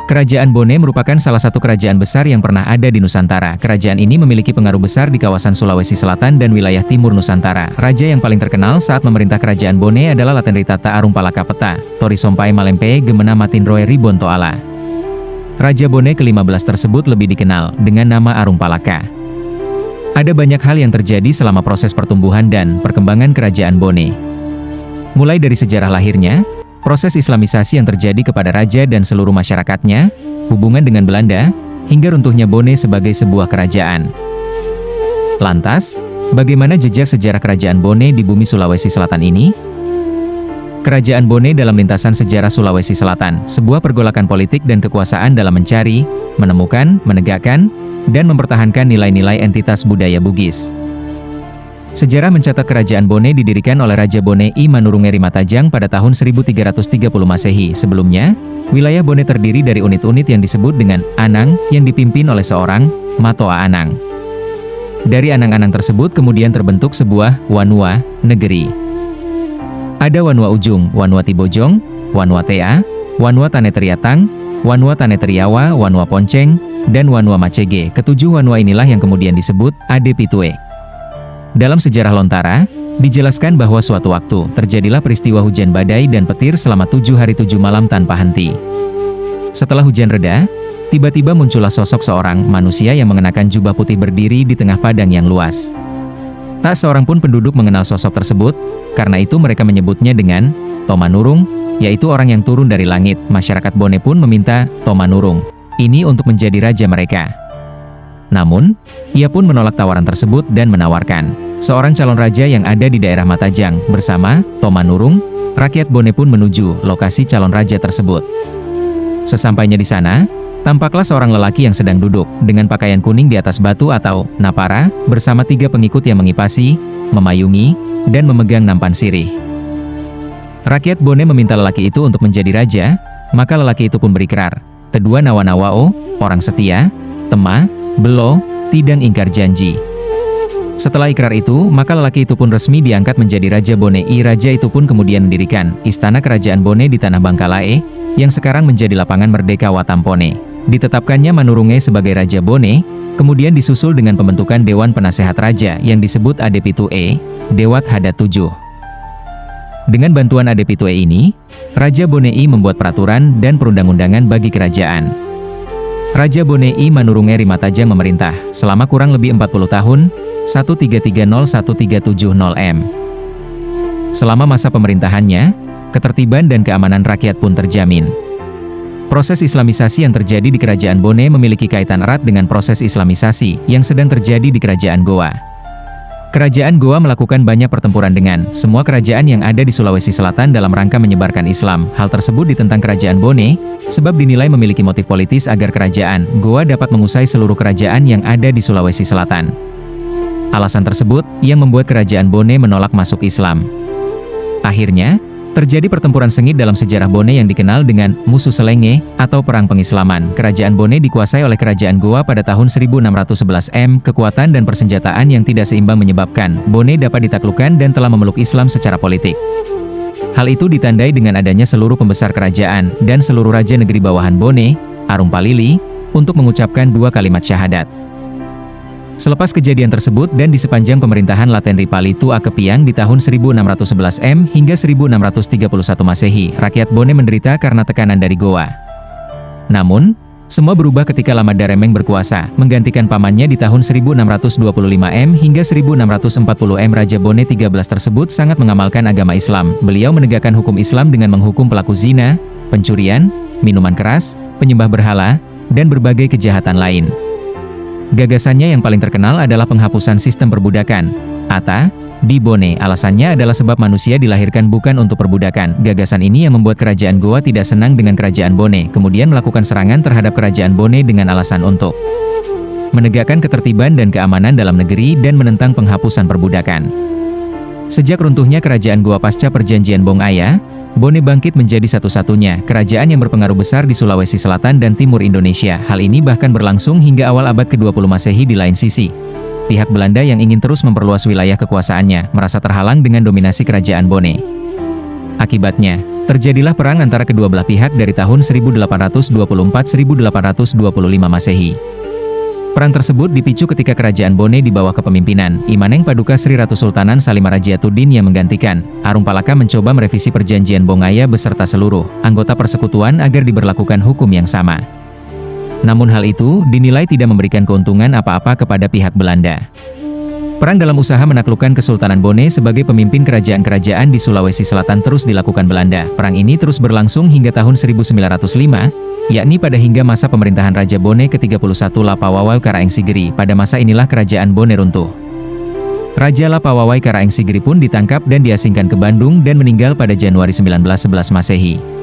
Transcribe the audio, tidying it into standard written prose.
Kerajaan Bone merupakan salah satu kerajaan besar yang pernah ada di Nusantara. Kerajaan ini memiliki pengaruh besar di kawasan Sulawesi Selatan dan wilayah timur Nusantara. Raja yang paling terkenal saat memerintah kerajaan Bone adalah Latenritata Arumpalaka Peta, Tori Sompai Malempe Gemena Matinroe Ribontoala. Raja Bone ke-15 tersebut lebih dikenal dengan nama Arumpalaka. Ada banyak hal yang terjadi selama proses pertumbuhan dan perkembangan kerajaan Bone. Mulai dari sejarah lahirnya, proses Islamisasi yang terjadi kepada raja dan seluruh masyarakatnya, hubungan dengan Belanda, hingga runtuhnya Bone sebagai sebuah kerajaan. Lantas, bagaimana jejak sejarah kerajaan Bone di bumi Sulawesi Selatan ini? Kerajaan Bone dalam lintasan sejarah Sulawesi Selatan, sebuah pergolakan politik dan kekuasaan dalam mencari, menemukan, menegakkan, dan mempertahankan nilai-nilai entitas budaya Bugis. Sejarah mencatat kerajaan Bone didirikan oleh Raja Bone I Manurungeri Matajang pada tahun 1330 Masehi. Sebelumnya, wilayah Bone terdiri dari unit-unit yang disebut dengan Anang yang dipimpin oleh seorang Matoa Anang. Dari Anang-Anang tersebut kemudian terbentuk sebuah Wanua, negeri. Ada Wanua Ujung, Wanua Tibojong, Wanua Tea, Wanua Taneteriatang, Wanua Taneteriawa, Wanua Ponceng, dan Wanua Macege. Ketujuh Wanua inilah yang kemudian disebut Ade Pitue. Dalam sejarah Lontara, dijelaskan bahwa suatu waktu, terjadilah peristiwa hujan badai dan petir selama 7 hari 7 malam tanpa henti. Setelah hujan reda, tiba-tiba muncullah sosok seorang manusia yang mengenakan jubah putih berdiri di tengah padang yang luas. Tak seorang pun penduduk mengenal sosok tersebut, karena itu mereka menyebutnya dengan Tomanurung, yaitu orang yang turun dari langit. Masyarakat Bone pun meminta Tomanurung ini untuk menjadi raja mereka. Namun, ia pun menolak tawaran tersebut dan menawarkan seorang calon raja yang ada di daerah Matajang. Bersama Tomanurung, rakyat Bone pun menuju lokasi calon raja tersebut. Sesampainya di sana, tampaklah seorang lelaki yang sedang duduk dengan pakaian kuning di atas batu atau napara, bersama 3 pengikut yang mengipasi, memayungi, dan memegang nampan sirih. Rakyat Bone meminta lelaki itu untuk menjadi raja, maka lelaki itu pun berikrar. Kedua Nawa-Nawao, orang setia, Tema, Belo, tidak ingkar janji. Setelah ikrar itu, maka lelaki itu pun resmi diangkat menjadi Raja Bone I. Raja itu pun kemudian mendirikan Istana Kerajaan Bone di Tanah Bangkalae, yang sekarang menjadi Lapangan Merdeka Watampone. Ditetapkannya Manurunge sebagai Raja Bone, kemudian disusul dengan pembentukan Dewan Penasehat Raja yang disebut Adepitue, Dewat Hadat 7. Dengan bantuan Adepitue ini, Raja Bone I membuat peraturan dan perundang-undangan bagi kerajaan. Raja Bone I Manurungeri Matajang memerintah selama kurang lebih 40 tahun, 1330-1370 M. Selama masa pemerintahannya, ketertiban dan keamanan rakyat pun terjamin. Proses Islamisasi yang terjadi di kerajaan Bone memiliki kaitan erat dengan proses Islamisasi yang sedang terjadi di kerajaan Goa. Kerajaan Goa melakukan banyak pertempuran dengan semua kerajaan yang ada di Sulawesi Selatan dalam rangka menyebarkan Islam. Hal tersebut ditentang kerajaan Bone, sebab dinilai memiliki motif politis agar kerajaan Goa dapat mengusai seluruh kerajaan yang ada di Sulawesi Selatan. Alasan tersebut yang membuat kerajaan Bone menolak masuk Islam. Akhirnya, terjadi pertempuran sengit dalam sejarah Bone yang dikenal dengan Musuh Selenge atau Perang Pengislaman. Kerajaan Bone dikuasai oleh kerajaan Goa pada tahun 1611 M. Kekuatan dan persenjataan yang tidak seimbang menyebabkan Bone dapat ditaklukkan dan telah memeluk Islam secara politik. Hal itu ditandai dengan adanya seluruh pembesar kerajaan dan seluruh raja negeri bawahan Bone, Arumpalili, untuk mengucapkan 2 kalimat syahadat. Selepas kejadian tersebut dan di sepanjang pemerintahan Latenri Palitu Akepiang di tahun 1611 M hingga 1631 Masehi, rakyat Bone menderita karena tekanan dari Goa. Namun, semua berubah ketika Lamadaremeng berkuasa, menggantikan pamannya di tahun 1625 M hingga 1640 M. Raja Bone 13 tersebut sangat mengamalkan agama Islam. Beliau menegakkan hukum Islam dengan menghukum pelaku zina, pencurian, minuman keras, penyembah berhala, dan berbagai kejahatan lain. Gagasannya yang paling terkenal adalah penghapusan sistem perbudakan, Ata, di Bone. Alasannya adalah sebab manusia dilahirkan bukan untuk perbudakan. Gagasan ini yang membuat kerajaan Goa tidak senang dengan kerajaan Bone, kemudian melakukan serangan terhadap kerajaan Bone dengan alasan untuk menegakkan ketertiban dan keamanan dalam negeri dan menentang penghapusan perbudakan. Sejak runtuhnya kerajaan Goa pasca perjanjian Bongaya, Bone bangkit menjadi satu-satunya kerajaan yang berpengaruh besar di Sulawesi Selatan dan Timur Indonesia. Hal ini bahkan berlangsung hingga awal abad ke-20 Masehi. Di lain sisi, pihak Belanda yang ingin terus memperluas wilayah kekuasaannya merasa terhalang dengan dominasi kerajaan Bone. Akibatnya, Terjadilah perang antara kedua belah pihak dari tahun 1824-1825 Masehi. Perang tersebut dipicu ketika kerajaan Bone di bawah kepemimpinan Imaneng Paduka Sri Ratu Sultanan Salimarajiatuddin yang menggantikan. Arung Palaka mencoba merevisi perjanjian Bongaya beserta seluruh anggota persekutuan agar diberlakukan hukum yang sama. Namun hal itu dinilai tidak memberikan keuntungan apa-apa kepada pihak Belanda. Perang dalam usaha menaklukkan Kesultanan Bone sebagai pemimpin kerajaan-kerajaan di Sulawesi Selatan terus dilakukan Belanda. Perang ini terus berlangsung hingga tahun 1905, yakni pada hingga masa pemerintahan Raja Bone ke-31 Lapawawai Karaeng Sigeri. Pada masa inilah kerajaan Bone runtuh. Raja Lapawawai Karaeng Sigeri pun ditangkap dan diasingkan ke Bandung dan meninggal pada Januari 1911 Masehi.